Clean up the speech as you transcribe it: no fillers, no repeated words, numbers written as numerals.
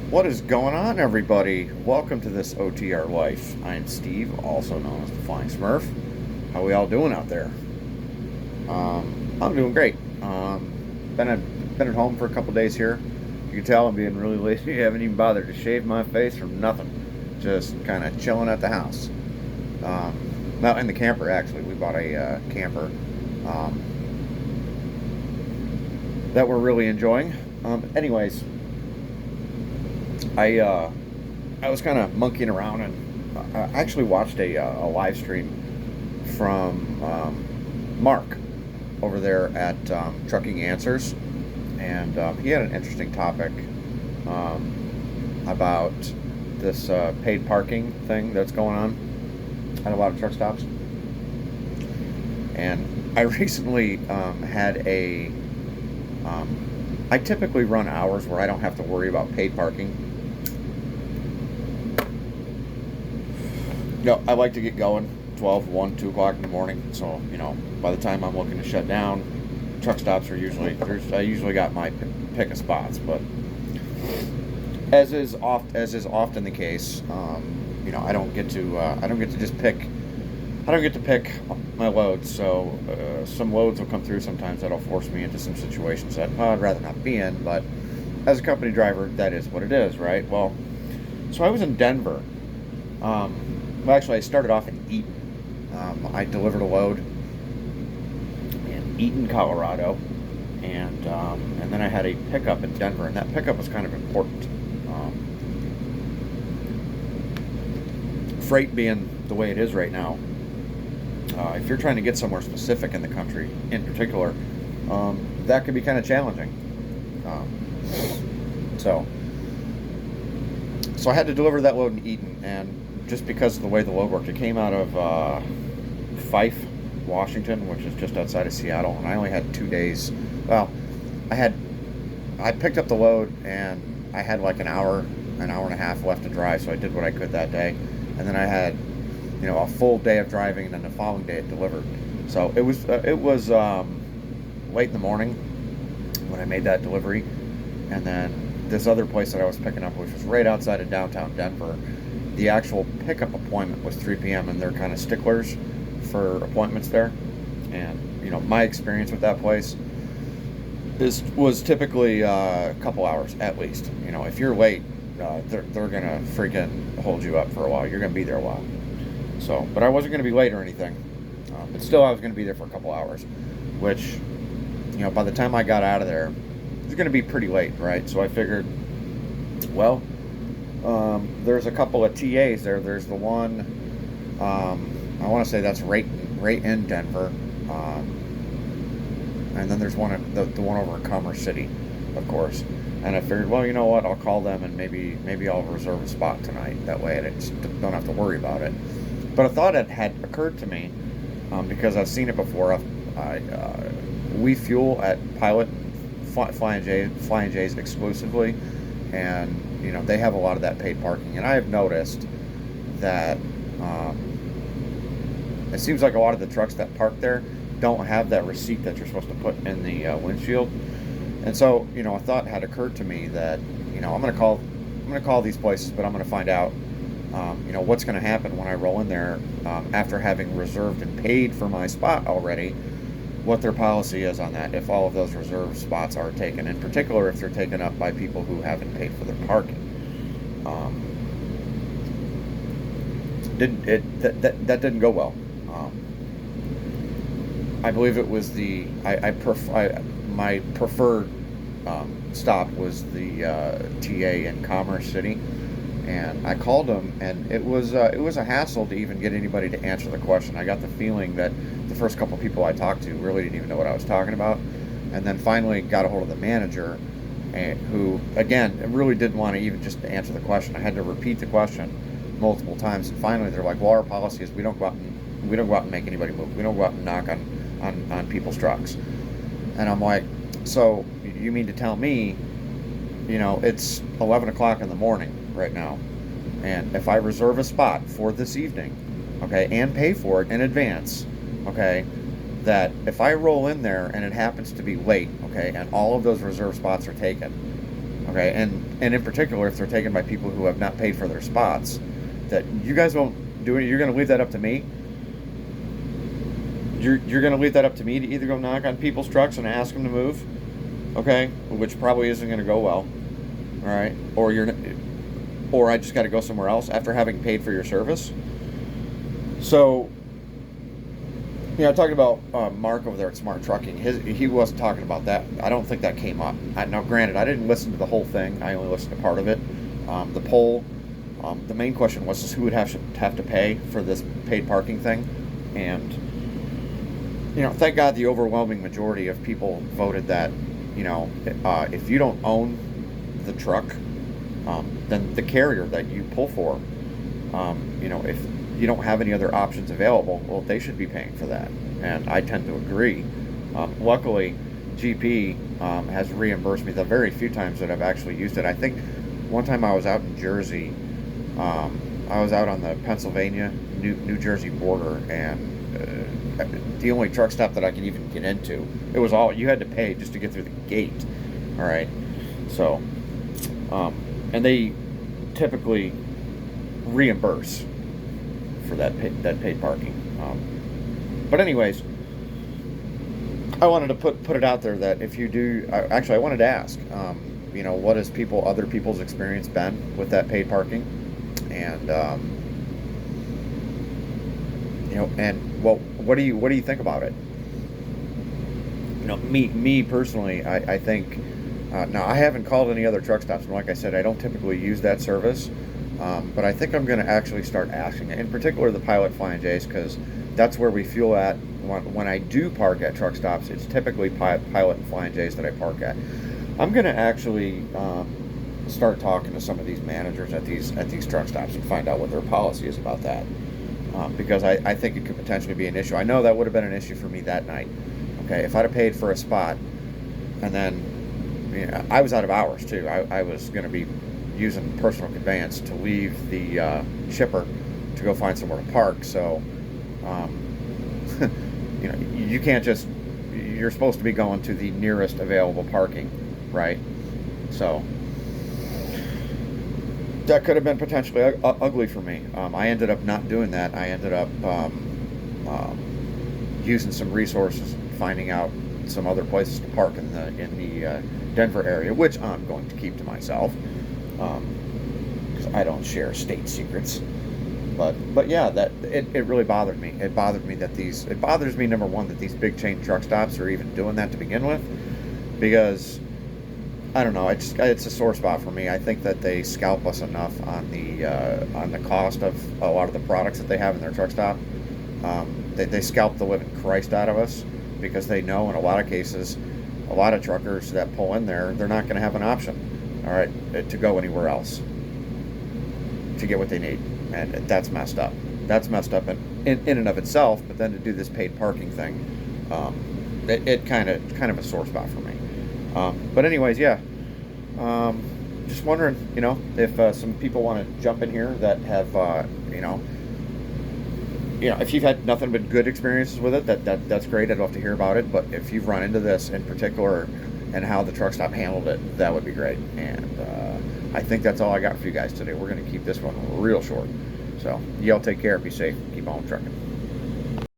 What is going on, everybody? Welcome to this OTR Life. I am Steve, also known as the Flying Smurf. How we all doing out there? I'm doing great. Been at home for a couple days here. You can tell I'm being really lazy. I haven't even bothered to shave my face from nothing. Just kind of chilling at the house. Well, in the camper actually. We bought a camper um, that we're really enjoying. Anyways, I was kind of monkeying around and I actually watched a live stream from Mark over there at Trucking Answers, and he had an interesting topic about this paid parking thing that's going on at a lot of truck stops. And I recently had a I typically run hours where I don't have to worry about paid parking. I like to get going 12, 1, 2 o'clock in the morning. So, by the time I'm looking to shut down, truck stops are I usually got my pick of spots. But as is often the case, I don't get to just pick, I don't get to pick my loads. So, some loads will come through sometimes that'll force me into some situations that I'd rather not be in. But as a company driver, that is what it is, right? Well, so I was in Denver. Well, actually, I started off in Eaton. I delivered a load in Eaton, Colorado, and then I had a pickup in Denver, and that pickup was kind of important. Freight being the way it is right now, if you're trying to get somewhere specific in the country, in particular, that could be kind of challenging. So, so I had to deliver that load in Eaton, and just because of the way the load worked, it came out of Fife, Washington, which is just outside of Seattle, and I only had 2 days. Well, I picked up the load, and I had like an hour and a half left to drive, so I did what I could that day, and then I had, a full day of driving, and then the following day it delivered. So it was late in the morning when I made that delivery, and then this other place that I was picking up, which was right outside of downtown Denver. The actual pickup appointment was 3 p.m. and they're kind of sticklers for appointments there. And my experience with that place was typically a couple hours at least. If you're late, they're gonna freaking hold you up for a while. You're gonna be there a while. So, but I wasn't gonna be late or anything. But still, I was gonna be there for a couple hours, which by the time I got out of there, it was gonna be pretty late, right? So I figured, well. There's a couple of TAs there. There's the one, I want to say that's right in Denver, and then there's the one over in Commerce City, of course. And I figured, well, you know what? I'll call them and maybe I'll reserve a spot tonight. That way, I just don't have to worry about it. But a thought had occurred to me because I've seen it before. We fuel at Pilot, Flying J's exclusively, and they have a lot of that paid parking, and I have noticed that it seems like a lot of the trucks that park there don't have that receipt that you're supposed to put in the windshield. And so a thought had occurred to me that I'm going to call these places, but I'm going to find out what's going to happen when I roll in there after having reserved and paid for my spot already, what their policy is on that, if all of those reserved spots are taken, in particular if they're taken up by people who haven't paid for their parking. That didn't go well. I believe it was my preferred stop was the TA in Commerce City, and I called them, and it was a hassle to even get anybody to answer the question. I got the feeling that the first couple of people I talked to really didn't even know what I was talking about, and then finally got a hold of the manager, who again really didn't want to even just answer the question. I had to repeat the question multiple times, and finally they're like, "Well, our policy is we don't go out and make anybody move. We don't go out and knock on people's trucks." And I'm like, "So you mean to tell me, it's 11 o'clock in the morning right now, and if I reserve a spot for this evening, okay, and pay for it in advance, okay, that if I roll in there and it happens to be late, okay, and all of those reserve spots are taken, Okay, and in particular, if they're taken by people who have not paid for their spots, that you guys won't do it. You're going to leave that up to me. You're going to leave that up to me to either go knock on people's trucks and ask them to move, okay, which probably isn't going to go well, all right, or I just got to go somewhere else after having paid for your service. So, talking about Mark over there at Smart Trucking, he wasn't talking about that. I don't think that came up. Now, granted, I didn't listen to the whole thing. I only listened to part of it. The poll, the main question was just who would have to pay for this paid parking thing, and thank God the overwhelming majority of people voted that, if you don't own the truck, then the carrier that you pull for, if you don't have any other options available, well, they should be paying for that. And I tend to agree. Luckily, GP has reimbursed me the very few times that I've actually used it. I think one time I was out in Jersey. I was out on the Pennsylvania, New Jersey border, and the only truck stop that I could even get into, it was all you had to pay just to get through the gate. All right, so and they typically reimburse for that paid parking. But anyways, I wanted to put it out there that if you do, actually, I wanted to ask, what has other people's experience been with that paid parking, and what do you think about it? Me personally, I think. Now, I haven't called any other truck stops, and like I said, I don't typically use that service. But I think I'm going to actually start asking, in particular the Pilot Flying J's, because that's where we fuel at. When I do park at truck stops, it's typically Pilot and Flying J's that I park at. I'm going to actually start talking to some of these managers at these truck stops and find out what their policy is about that, because I think it could potentially be an issue. I know that would have been an issue for me that night. Okay, if I'd have paid for a spot, and then I was out of hours too. I was going to be using personal conveyance to leave the shipper to go find somewhere to park. So, you can't you're supposed to be going to the nearest available parking, right? So, that could have been potentially ugly for me. I ended up not doing that. I ended up using some resources, finding out some other places to park in the Denver area, which I'm going to keep to myself, because I don't share state secrets. But yeah, that it really bothered me. It bothered me it bothers me, number one, that these big chain truck stops are even doing that to begin with, because I don't know, it's a sore spot for me. I think that they scalp us enough on the cost of a lot of the products that they have in their truck stop. They scalp the living Christ out of us, because they know in a lot of cases, a lot of truckers that pull in there, they're not going to have an option, all right, to go anywhere else to get what they need, and that's messed up. That's messed up in and of itself. But then to do this paid parking thing, it kind of a sore spot for me. But anyways, yeah. Just wondering, if some people want to jump in here that have, if you've had nothing but good experiences with it, that's great. I'd love to hear about it. But if you've run into this in particular and how the truck stop handled it, that would be great. And I think that's all I got for you guys today. We're going to keep this one real short. So y'all take care, be safe, keep on trucking.